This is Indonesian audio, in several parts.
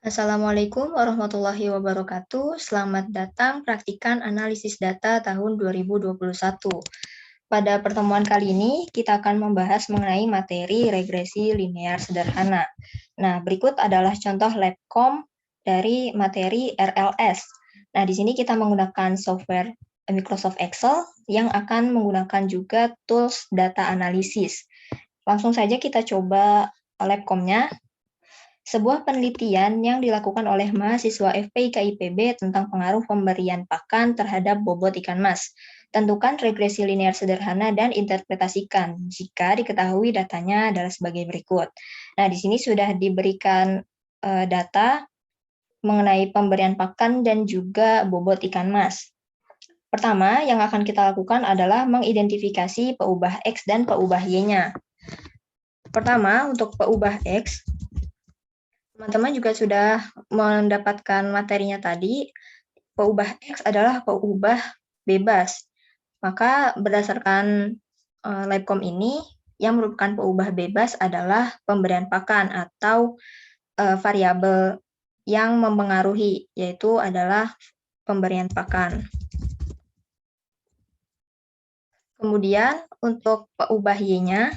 Assalamualaikum warahmatullahi wabarakatuh. Selamat datang praktikan analisis data tahun 2021. Pada pertemuan kali ini, kita akan membahas mengenai materi regresi linear sederhana. Nah, berikut adalah contoh labcom dari materi RLS. Nah, di sini kita menggunakan software Microsoft Excel yang akan menggunakan juga tools data analisis. Langsung saja kita coba labcomnya. Sebuah penelitian yang dilakukan oleh mahasiswa FPIK IPB tentang pengaruh pemberian pakan terhadap bobot ikan mas. Tentukan regresi linear sederhana dan interpretasikan jika diketahui datanya adalah sebagai berikut. Nah, di sini sudah diberikan data mengenai pemberian pakan dan juga bobot ikan mas. Pertama, yang akan kita lakukan adalah mengidentifikasi peubah X dan peubah Y-nya. Pertama, untuk peubah X, teman-teman juga sudah mendapatkan materinya tadi, peubah X adalah peubah bebas. Maka berdasarkan labcom ini, yang merupakan peubah bebas adalah pemberian pakan atau variabel yang mempengaruhi, yaitu adalah pemberian pakan. Kemudian untuk peubah Y-nya,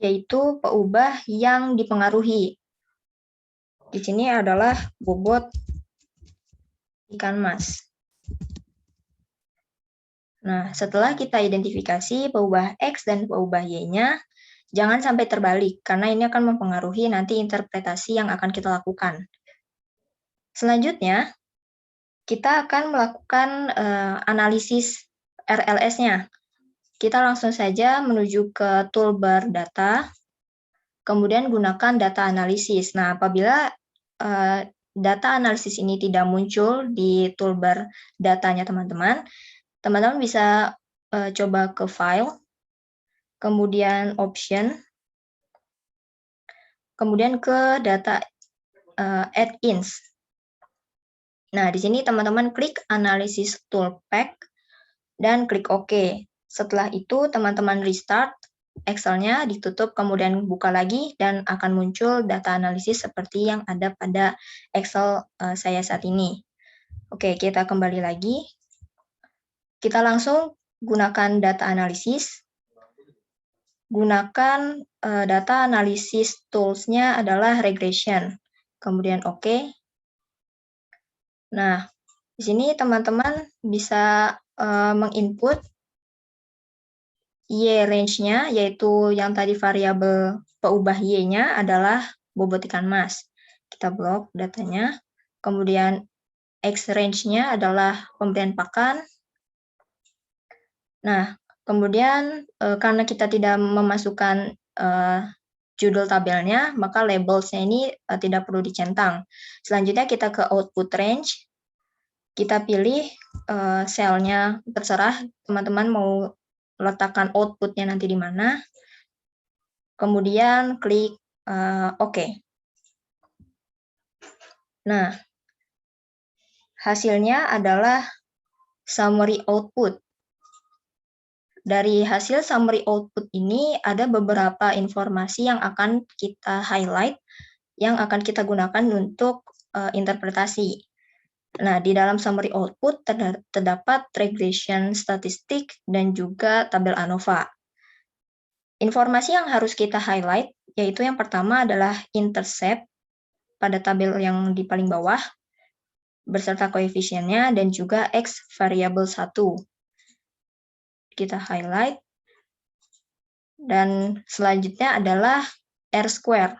yaitu peubah yang dipengaruhi. Di sini adalah bobot ikan mas. Nah, setelah kita identifikasi peubah X dan peubah Y-nya, jangan sampai terbalik, karena ini akan mempengaruhi nanti interpretasi yang akan kita lakukan. Selanjutnya, kita akan melakukan analisis RLS-nya. Kita langsung saja menuju ke toolbar data, kemudian gunakan data analisis. Nah, apabila data analisis ini tidak muncul di toolbar datanya teman-teman bisa coba ke File, kemudian Option, kemudian ke Data Add-ins. Nah, di sini teman-teman klik Analysis Toolpack dan klik OK. Setelah itu, teman-teman restart Excel-nya, ditutup, kemudian buka lagi, dan akan muncul data analisis seperti yang ada pada Excel saya saat ini. Oke, kita kembali lagi. Kita langsung gunakan data analisis. Gunakan data analisis tools-nya adalah regression. Kemudian OK. Nah, di sini teman-teman bisa menginput Y range-nya, yaitu yang tadi variabel peubah Y-nya adalah bobot ikan mas. Kita blok datanya. Kemudian X range-nya adalah pemberian pakan. Nah, kemudian karena kita tidak memasukkan judul tabelnya, maka labels-nya ini tidak perlu dicentang. Selanjutnya kita ke output range. Kita pilih sel-nya, terserah teman-teman mau letakkan output-nya nanti di mana. Kemudian klik OK. Nah, hasilnya adalah summary output. Dari hasil summary output ini ada beberapa informasi yang akan kita highlight, yang akan kita gunakan untuk interpretasi. Nah, di dalam summary output terdapat regression statistik dan juga tabel ANOVA. Informasi yang harus kita highlight, yaitu yang pertama adalah intercept pada tabel yang di paling bawah, beserta koefisiennya, dan juga X variabel 1. Kita highlight. Dan selanjutnya adalah R-square.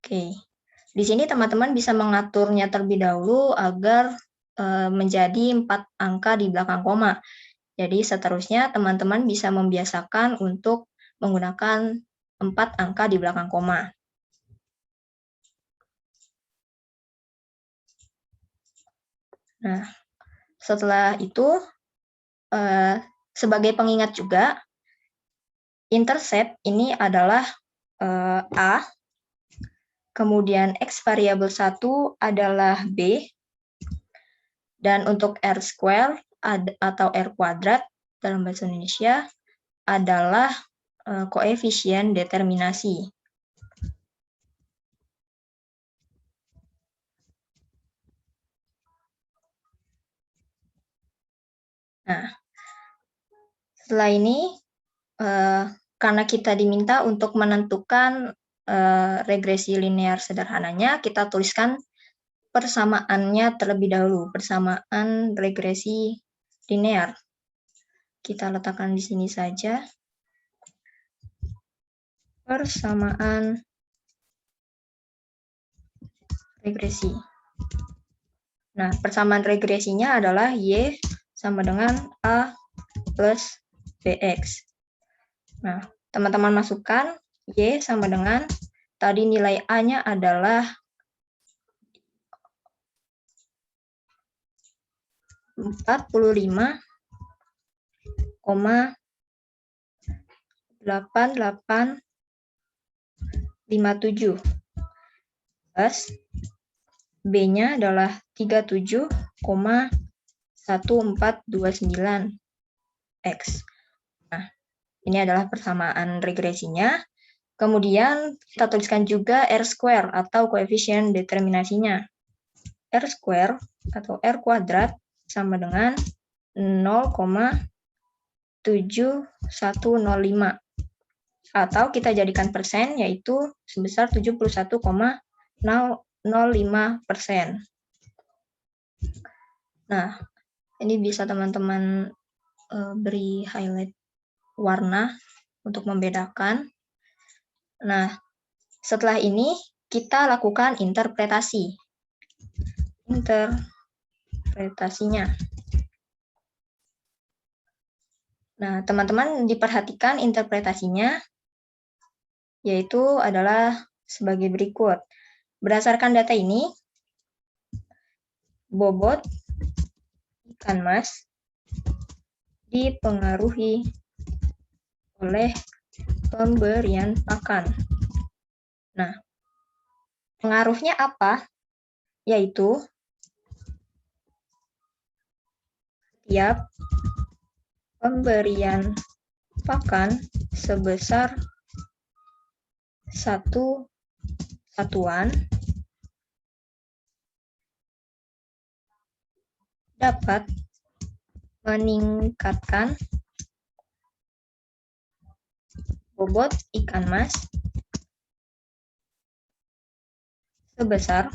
Oke. Di sini teman-teman bisa mengaturnya terlebih dahulu agar menjadi 4 angka di belakang koma. Jadi seterusnya teman-teman bisa membiasakan untuk menggunakan 4 angka di belakang koma. Nah, setelah itu, sebagai pengingat juga, intercept ini adalah A, kemudian X variabel 1 adalah B, dan untuk R-square atau R kuadrat dalam bahasa Indonesia adalah koefisien determinasi. Nah, setelah ini, karena kita diminta untuk menentukan regresi linear sederhananya, kita tuliskan persamaannya terlebih dahulu, persamaan regresi linear. Kita letakkan di sini saja. Persamaan regresi. Nah, persamaan regresinya adalah Y sama dengan A plus BX. Nah, teman-teman masukkan Y sama dengan, tadi nilai A-nya adalah 45,8857 plus B-nya adalah 37,1429X. Nah, ini adalah persamaan regresinya. Kemudian kita tuliskan juga R² atau koefisien determinasinya. R² atau R kuadrat sama dengan 0,7105. Atau kita jadikan persen, yaitu sebesar 71,05%. Nah, ini bisa teman-teman beri highlight warna untuk membedakan. Nah, setelah ini kita lakukan interpretasi. Interpretasinya. Nah, teman-teman diperhatikan interpretasinya, yaitu adalah sebagai berikut. Berdasarkan data ini, bobot ikan mas dipengaruhi oleh pemberian pakan. Nah, pengaruhnya apa? Yaitu setiap pemberian pakan sebesar 1 satuan dapat meningkatkan bobot ikan mas sebesar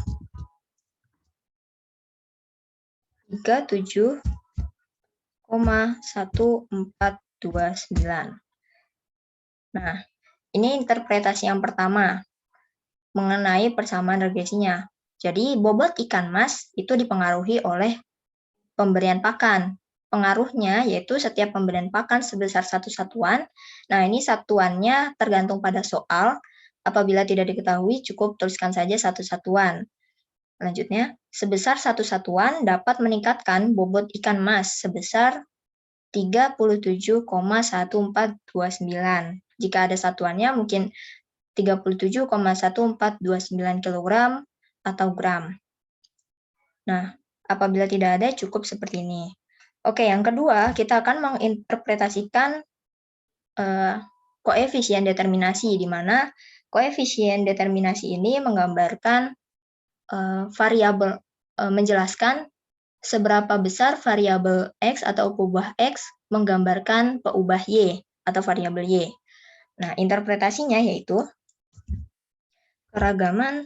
37,1429. Nah, ini interpretasi yang pertama mengenai persamaan regresinya. Jadi, bobot ikan mas itu dipengaruhi oleh pemberian pakan. Pengaruhnya yaitu setiap pemberian pakan sebesar 1 satuan. Nah, ini satuannya tergantung pada soal. Apabila tidak diketahui, cukup tuliskan saja 1 satuan. Selanjutnya, sebesar 1 satuan dapat meningkatkan bobot ikan mas sebesar 37,1429. Jika ada satuannya mungkin 37,1429 kg atau gram. Nah, apabila tidak ada cukup seperti ini. Oke, yang kedua kita akan menginterpretasikan koefisien determinasi, di mana koefisien determinasi ini menggambarkan variabel, menjelaskan seberapa besar variabel X atau peubah X menggambarkan peubah Y atau variabel Y. Nah, interpretasinya yaitu keragaman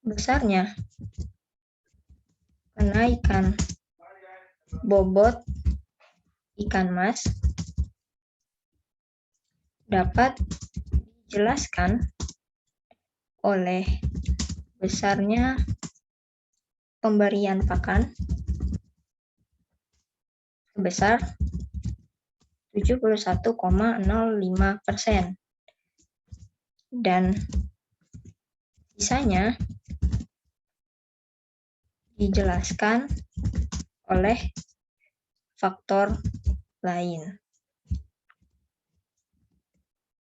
besarnya kenaikan bobot ikan mas dapat dijelaskan oleh besarnya pemberian pakan sebesar 71,05%. Dan sisanya dijelaskan oleh faktor lain.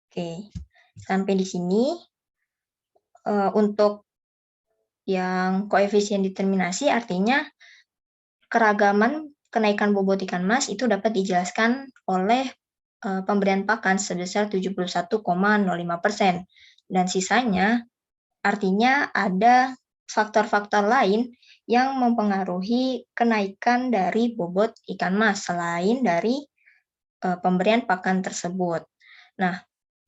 Oke, sampai di sini untuk yang koefisien determinasi artinya keragaman kenaikan bobot ikan mas itu dapat dijelaskan oleh pemberian pakan sebesar 71,05%. Dan sisanya artinya ada faktor-faktor lain yang mempengaruhi kenaikan dari bobot ikan mas selain dari pemberian pakan tersebut. Nah,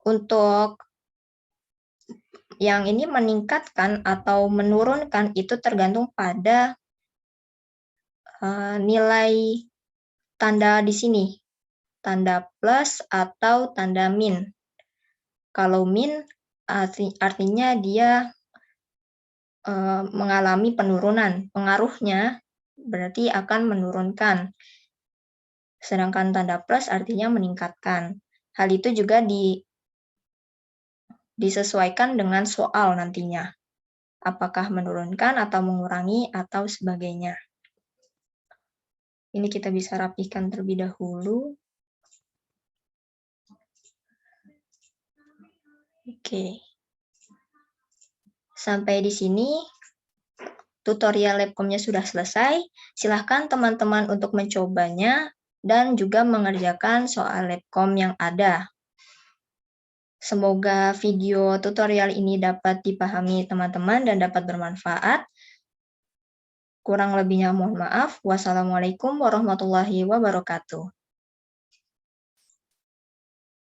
untuk yang ini meningkatkan atau menurunkan itu tergantung pada nilai tanda di sini, tanda plus atau tanda min. Kalau min artinya dia mengalami penurunan, pengaruhnya berarti akan menurunkan. Sedangkan tanda plus artinya meningkatkan. Hal itu juga disesuaikan dengan soal nantinya. Apakah menurunkan atau mengurangi atau sebagainya. Ini kita bisa rapikan terlebih dahulu. Oke. Sampai di sini tutorial Labcom-nya sudah selesai. Silahkan teman-teman untuk mencobanya dan juga mengerjakan soal Labcom yang ada. Semoga video tutorial ini dapat dipahami teman-teman dan dapat bermanfaat. Kurang lebihnya mohon maaf. Wassalamualaikum warahmatullahi wabarakatuh.